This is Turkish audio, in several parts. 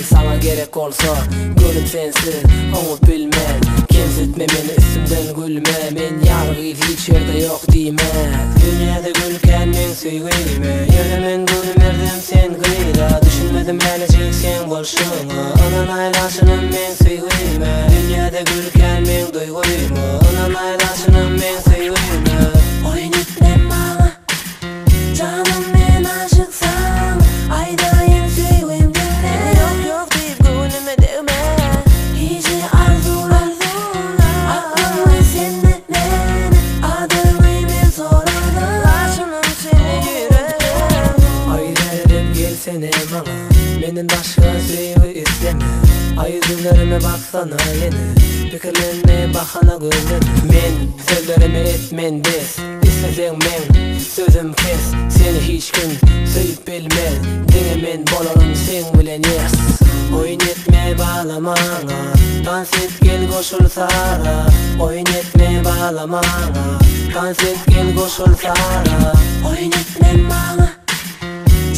sana gerek olsa gönlüm sensiz onu bilmez. Kemsetme beni üstümden gülme, men yargıyız hiç yerde yok diyme. Dünyada gülken men söyleyme, yüreğimin gülüm verdim sen gıyla. Düşünmedim gelecek sen bolşuna, anan aylaşının men söyleyme. Dünyada gülken men duyguyma, anan aylaşının men söyleyme. Oyun etmem bana canım, men aşıksam aydayım söyleyim dinle. Yok yok deyip gönlüme değme, hiç arzular aklımı sende men, adımı men sorarım, aşınım seni yüreğim. Aylar edip gelsene bana, benim başka söyle isteme. Ay yüzlerime baksana yine, fikirlerime bakana gözlerine. Men sözlerime etmen des, istesen men sözüm kes. Seni hiç kim söyleyip bilmez, dine men bolarım sen bilen yes. Oyun etme bağlamana, dans et gel koşul sara. Oyun etme bağlamana, dans et gel koşul sara. Oyun etmem bana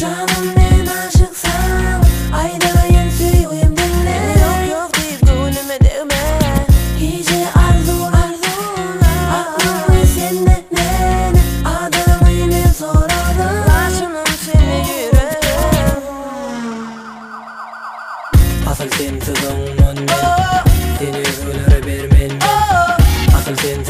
canım, men aşıksam aydayım söyleyim dinle. Yok yok deyip gönlüme değme, hiç arzular aklımı sende men, adımı men sorarım, aşınım seni yüreğim. Asıl sen tuzağımın men, seni özgülere vermen men. Asıl sen